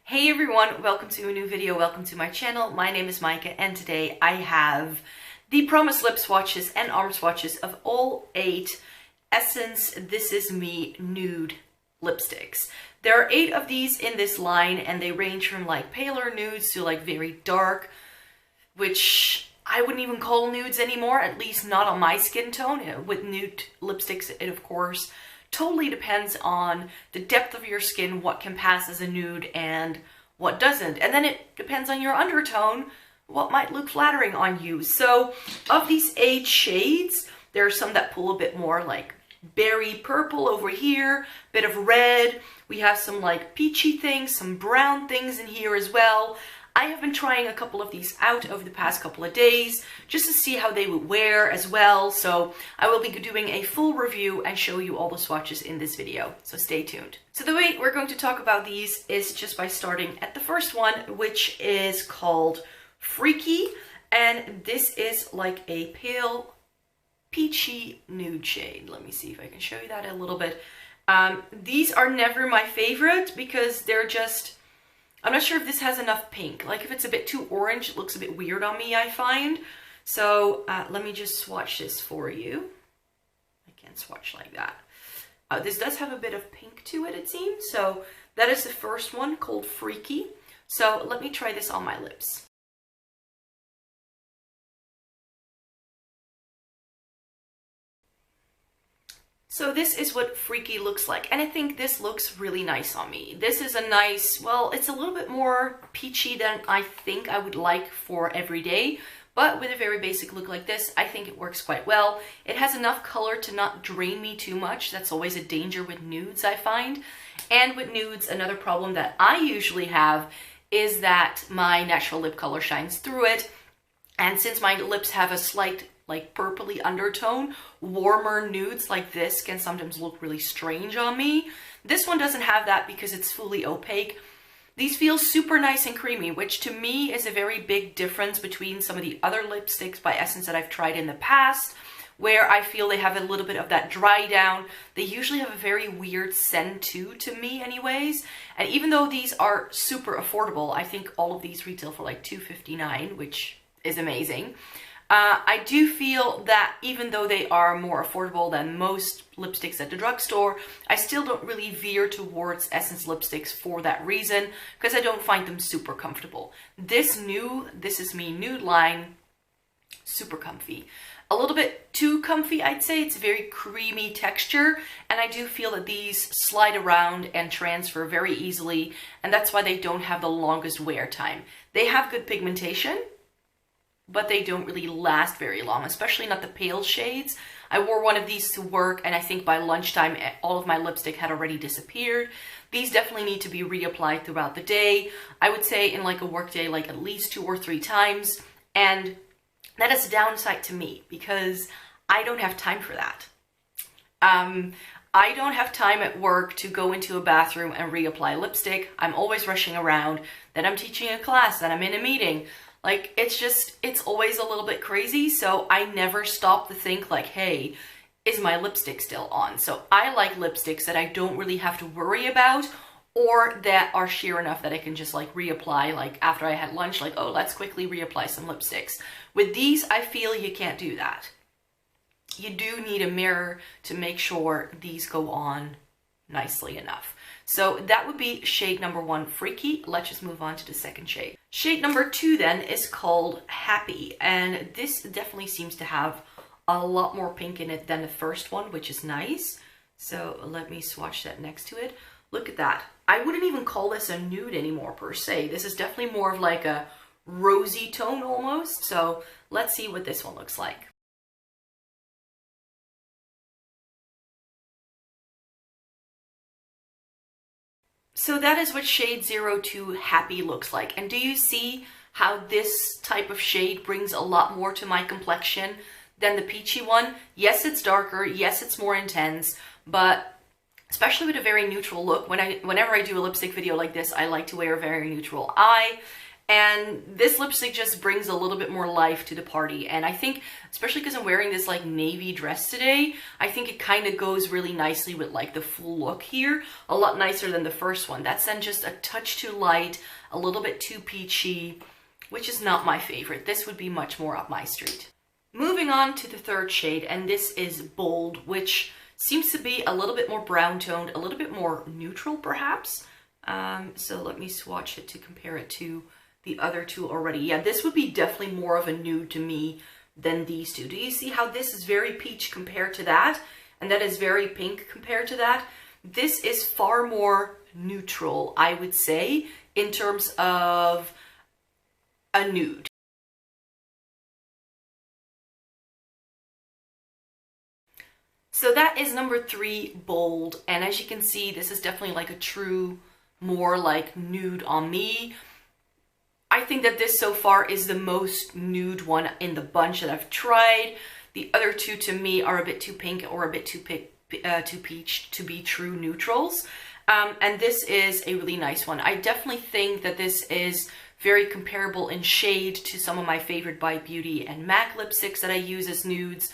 Hey everyone, welcome to a new video, welcome to my channel. My name is Maaike and today I have the promised lip swatches and arm swatches of all 8 Essence This Is Me Nude lipsticks. There are 8 of these in this line and they range from like paler nudes to like very dark, which I wouldn't even call nudes anymore, at least not on my skin tone. With nude lipsticks, it of course totally depends on the depth of your skin, what can pass as a nude and what doesn't. And then it depends on your undertone, what might look flattering on you. So of these 8 shades, there are some that pull a bit more like berry purple over here, bit of red. We have some like peachy things, some brown things in here as well. I have been trying a couple of these out over the past couple of days just to see how they would wear as well. So I will be doing a full review and show you all the swatches in this video. So stay tuned. So the way we're going to talk about these is just by starting at the first one, which is called Freaky. And this is like a pale peachy nude shade. Let me see if I can show you that a little bit. These are never my favorite because they're just, I'm not sure if this has enough pink. Like if it's a bit too orange, it looks a bit weird on me, I find. So let me just swatch this for you. I can't swatch like that. This does have a bit of pink to it, it seems. So that is the first one called Freaky. So let me try this on my lips. So this is what Freaky looks like, and I think this looks really nice on me. This is a nice, well, it's a little bit more peachy than I think I would like for every day, but with a very basic look like this, I think it works quite well. It has enough color to not drain me too much. That's always a danger with nudes, I find. And with nudes, another problem that I usually have is that my natural lip color shines through it, and since my lips have a slight like purpley undertone, warmer nudes like this can sometimes look really strange on me. This one doesn't have that because it's fully opaque. These feel super nice and creamy, which to me is a very big difference between some of the other lipsticks by Essence that I've tried in the past, where I feel they have a little bit of that dry down. They usually have a very weird scent too, to me anyways. And even though these are super affordable, I think all of these retail for like $2.59, which is amazing. I do feel that even though they are more affordable than most lipsticks at the drugstore, I still don't really veer towards Essence lipsticks for that reason, because I don't find them super comfortable. This new This Is Me Nude line, super comfy. A little bit too comfy, I'd say. It's a very creamy texture, and I do feel that these slide around and transfer very easily, and that's why they don't have the longest wear time. They have good pigmentation, but they don't really last very long, especially not the pale shades. I wore one of these to work, and I think by lunchtime, all of my lipstick had already disappeared. These definitely need to be reapplied throughout the day. I would say in like a work day, like at least 2 or 3 times. And that is a downside to me because I don't have time for that. I don't have time at work to go into a bathroom and reapply lipstick. I'm always rushing around. Then I'm teaching a class, then I'm in a meeting. Like, it's always a little bit crazy, so I never stop to think like, hey, is my lipstick still on? So I like lipsticks that I don't really have to worry about, or that are sheer enough that I can just like reapply, like after I had lunch, like, oh, let's quickly reapply some lipsticks. With these, I feel you can't do that. You do need a mirror to make sure these go on nicely enough. So that would be shade number 1, Freaky. Let's just move on to the second shade. Shade number 2 then is called Happy, and this definitely seems to have a lot more pink in it than the first one, which is nice. So let me swatch that next to it. Look at that. I wouldn't even call this a nude anymore per se. This is definitely more of like a rosy tone almost. So let's see what this one looks like. So that is what shade 02 Happy looks like. And do you see how this type of shade brings a lot more to my complexion than the peachy one? Yes, it's darker. Yes, it's more intense. But especially with a very neutral look, whenever I do a lipstick video like this, I like to wear a very neutral eye. And this lipstick just brings a little bit more life to the party. And I think, especially because I'm wearing this like navy dress today, I think it kind of goes really nicely with like the full look here. A lot nicer than the first one. That's then just a touch too light, a little bit too peachy, which is not my favorite. This would be much more up my street. Moving on to the third shade, and this is Bold, which seems to be a little bit more brown toned, a little bit more neutral perhaps. So let me swatch it to compare it to the other two already. Yeah, this would be definitely more of a nude to me than these two. Do you see how this is very peach compared to that? And that is very pink compared to that? This is far more neutral, I would say, in terms of a nude. So that is number 3, Bold. And as you can see, this is definitely like a true, more like nude on me. I think that this so far is the most nude one in the bunch that I've tried. The other two to me are a bit too pink or a bit too peach to be true neutrals. And this is a really nice one. I definitely think that this is very comparable in shade to some of my favorite Bite Beauty and MAC lipsticks that I use as nudes.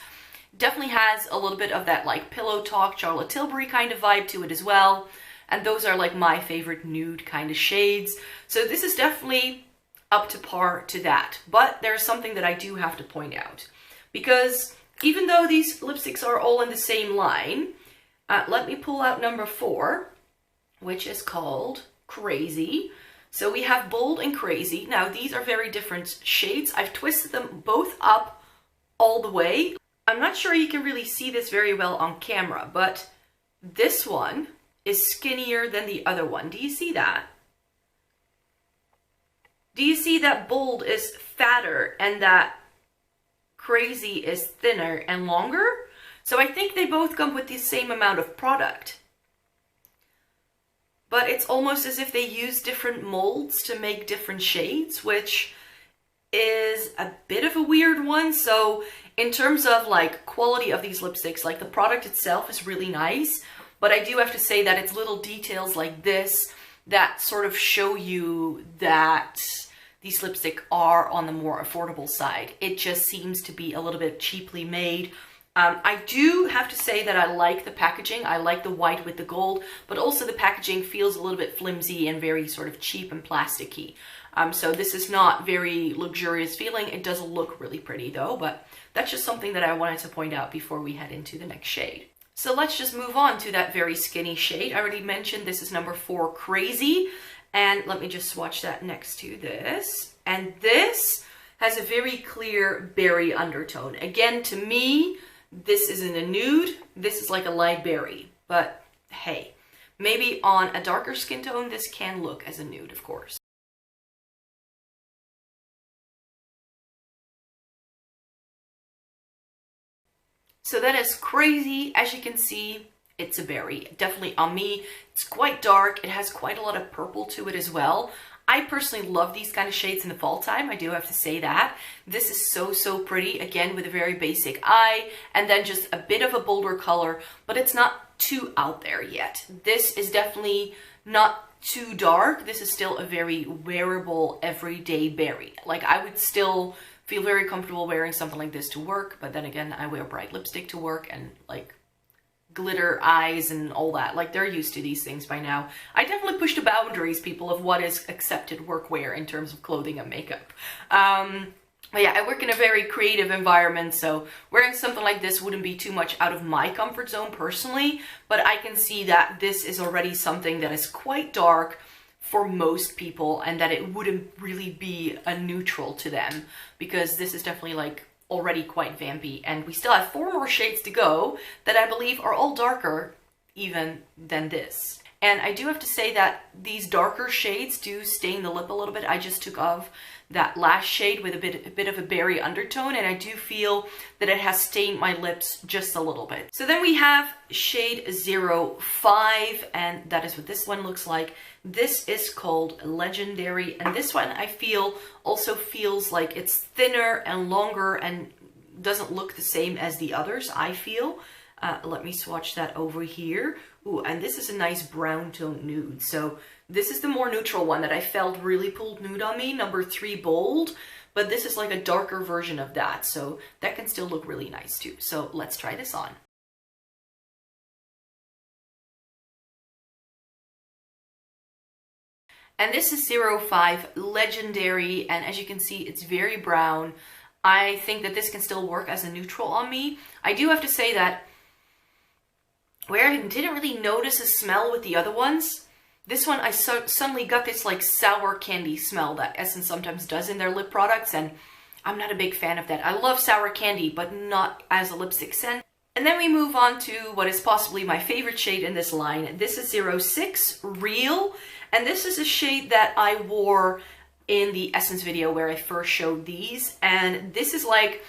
Definitely has a little bit of that like Pillow Talk, Charlotte Tilbury kind of vibe to it as well. And those are like my favorite nude kind of shades. So this is definitely up to par to that. But there's something that I do have to point out. Because even though these lipsticks are all in the same line, let me pull out number 4, which is called Crazy. So we have Bold and Crazy. Now these are very different shades. I've twisted them both up all the way. I'm not sure you can really see this very well on camera, but this one is skinnier than the other one. Do you see that? Do you see that Bold is fatter and that Crazy is thinner and longer? So I think they both come with the same amount of product. But it's almost as if they use different molds to make different shades, which is a bit of a weird one. So in terms of like quality of these lipsticks, like the product itself is really nice, but I do have to say that it's little details like this that sort of show you that these lipsticks are on the more affordable side. It just seems to be a little bit cheaply made. I do have to say that I like the packaging. I like the white with the gold, but also the packaging feels a little bit flimsy and very sort of cheap and plasticky. So this is not very luxurious feeling. It does look really pretty though, but that's just something that I wanted to point out before we head into the next shade. So let's just move on to that very skinny shade. I already mentioned this is number 4, Crazy. And let me just swatch that next to this. And this has a very clear berry undertone. Again, to me, this isn't a nude. This is like a light berry. But hey, maybe on a darker skin tone, this can look as a nude, of course. So that is Crazy. As you can see, it's a berry. Definitely on me. It's quite dark. It has quite a lot of purple to it as well. I personally love these kind of shades in the fall time. I do have to say that. This is so, so pretty. Again, with a very basic eye and then just a bit of a bolder color, but it's not too out there yet. This is definitely not too dark. This is still a very wearable, everyday berry. Like I would still feel very comfortable wearing something like this to work, but then again, I wear bright lipstick to work and like glitter eyes and all that. Like they're used to these things by now. I definitely push the boundaries, people, of what is accepted workwear in terms of clothing and makeup. But yeah, I work in a very creative environment, so wearing something like this wouldn't be too much out of my comfort zone personally, but I can see that this is already something that is quite dark for most people and that it wouldn't really be a neutral to them, because this is definitely like already quite vampy, and we still have 4 more shades to go that I believe are all darker even than this. And I do have to say that these darker shades do stain the lip a little bit. I just took off that last shade with a bit of a berry undertone, and I do feel that it has stained my lips just a little bit. So then we have shade 05, and that is what this one looks like. This is called Legendary, and this one I feel also feels like it's thinner and longer and doesn't look the same as the others, I feel. Let me swatch that over here. Ooh, and this is a nice brown tone nude. So This is the more neutral one that I felt really pulled nude on me, number 3 Bold. But this is like a darker version of that, so that can still look really nice too. So let's try this on. And this is 05 Legendary, and as you can see, it's very brown. I think that this can still work as a neutral on me. I do have to say that where I didn't really notice a smell with the other ones, this one I suddenly got this like sour candy smell that Essence sometimes does in their lip products, and I'm not a big fan of that. I love sour candy, but not as a lipstick scent. And then we move on to what is possibly my favorite shade in this line. This is 06 Real, and this is a shade that I wore in the Essence video where I first showed these, and this is like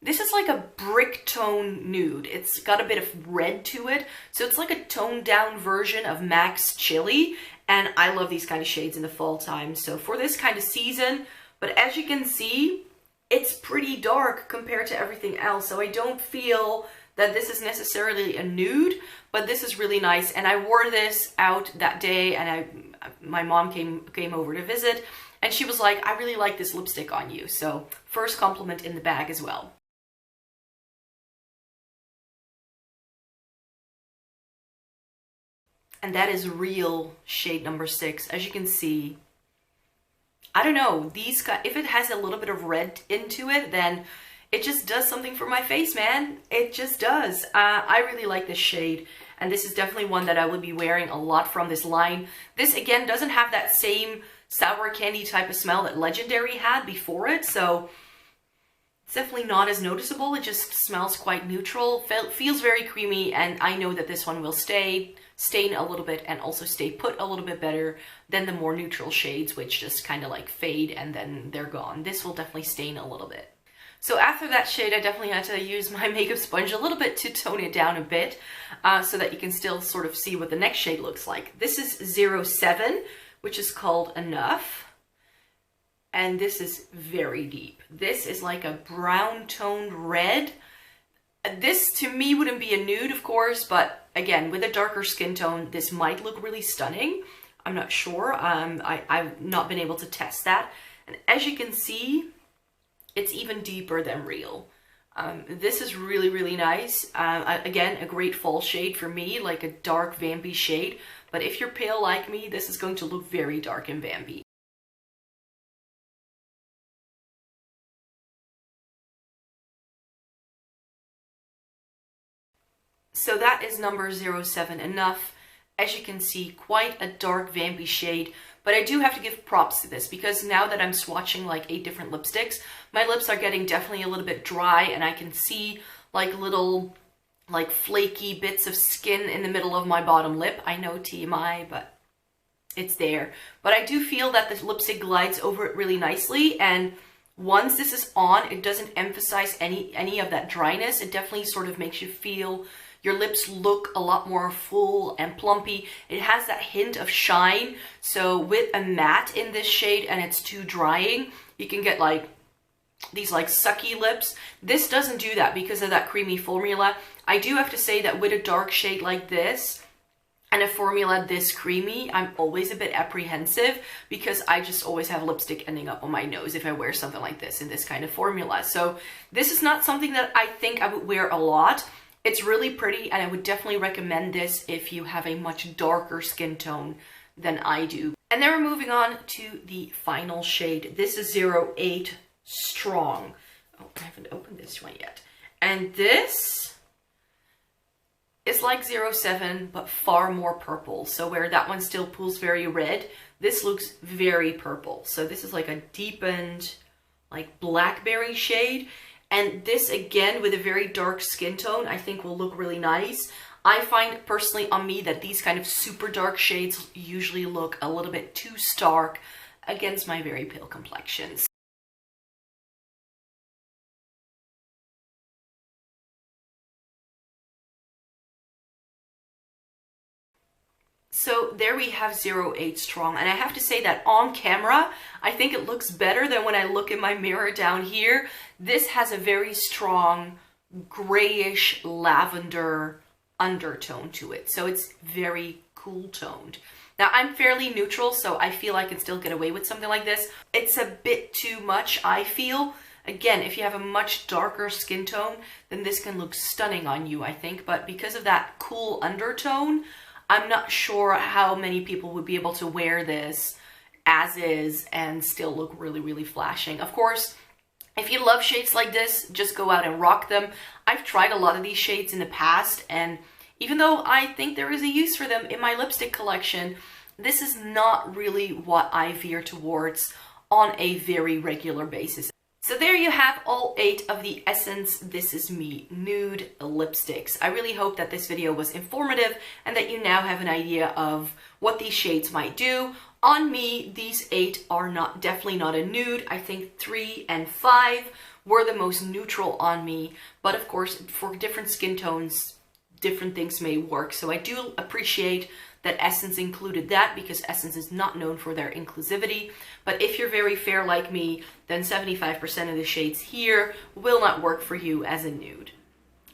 a brick tone nude. It's got a bit of red to it, so it's like a toned down version of Max Chili, and I love these kind of shades in the fall time, so for this kind of season. But as you can see, it's pretty dark compared to everything else, so I don't feel that this is necessarily a nude, but this is really nice. And I wore this out that day, and my mom came over to visit, and she was like, I really like this lipstick on you. So first compliment in the bag as well. And that is Real shade number 6. As you can see, I don't know, these guys, if it has a little bit of red into it, then it just does something for my face, man. It just does. I really like this shade, and this is definitely one that I would be wearing a lot from this line. This, again, doesn't have that same sour candy type of smell that Legendary had before it, so it's definitely not as noticeable. It just smells quite neutral, feels very creamy, and I know that this one will stain a little bit and also stay put a little bit better than the more neutral shades, which just kind of like fade and then they're gone. This will definitely stain a little bit. So after that shade, I definitely had to use my makeup sponge a little bit to tone it down a bit, so that you can still sort of see what the next shade looks like. This is 07, which is called Enough. And this is very deep. This is like a brown toned red. This to me wouldn't be a nude, of course, but again, with a darker skin tone, this might look really stunning. I'm not sure. I've not been able to test that. And as you can see, it's even deeper than Real. This is really, really nice. Again, a great fall shade for me, like a dark vampy shade. But if you're pale like me, this is going to look very dark and vampy. So that is number 07, Enough. As you can see, quite a dark vampy shade, but I do have to give props to this because now that I'm swatching like 8 different lipsticks, my lips are getting definitely a little bit dry, and I can see like little like flaky bits of skin in the middle of my bottom lip. I know TMI, but it's there. But I do feel that this lipstick glides over it really nicely, and once this is on, it doesn't emphasize any of that dryness. It definitely sort of makes you feel your lips look a lot more full and plumpy. It has that hint of shine. So with a matte in this shade and it's too drying, you can get like these like sucky lips. This doesn't do that because of that creamy formula. I do have to say that with a dark shade like this and a formula this creamy, I'm always a bit apprehensive because I just always have lipstick ending up on my nose if I wear something like this in this kind of formula. So this is not something that I think I would wear a lot. It's really pretty, and I would definitely recommend this if you have a much darker skin tone than I do. And then we're moving on to the final shade. This is 08 Strong. Oh, I haven't opened this one yet. And this is like 07, but far more purple. So where that one still pulls very red, this looks very purple. So this is like a deepened, like blackberry shade. And this, again, with a very dark skin tone, I think will look really nice. I find personally on me that these kind of super dark shades usually look a little bit too stark against my very pale complexions. So there we have 08 Strong, and I have to say that on camera, I think it looks better than when I look in my mirror down here. This has a very strong grayish lavender undertone to it, so it's very cool toned. Now, I'm fairly neutral, so I feel I can still get away with something like this. It's a bit too much, I feel. Again, if you have a much darker skin tone, then this can look stunning on you, I think. But because of that cool undertone, I'm not sure how many people would be able to wear this as is and still look really, really flashing. Of course, if you love shades like this, just go out and rock them. I've tried a lot of these shades in the past, and even though I think there is a use for them in my lipstick collection, this is not really what I veer towards on a very regular basis. So there you have all 8 of the Essence This Is Me nude lipsticks. I really hope that this video was informative and that you now have an idea of what these shades might do. On me, these 8 are definitely not a nude. I think 3 and 5 were the most neutral on me, but of course, for different skin tones, different things may work. So I do appreciate that Essence included that, because Essence is not known for their inclusivity. But if you're very fair like me, then 75% of the shades here will not work for you as a nude.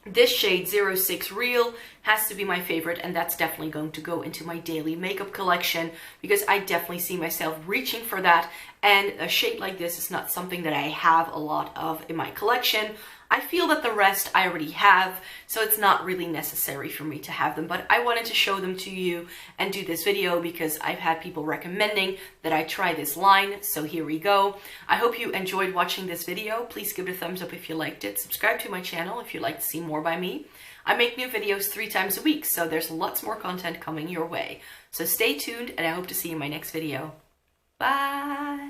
This shade 06 Real has to be my favorite, and that's definitely going to go into my daily makeup collection, because I definitely see myself reaching for that, and a shade like this is not something that I have a lot of in my collection. I feel that the rest I already have, so it's not really necessary for me to have them, but I wanted to show them to you and do this video because I've had people recommending that I try this line, so here we go. I hope you enjoyed watching this video. Please give it a thumbs up if you liked it. Subscribe to my channel if you'd like to see more by me. I make new videos 3 times a week, so there's lots more content coming your way. So stay tuned, and I hope to see you in my next video. Bye!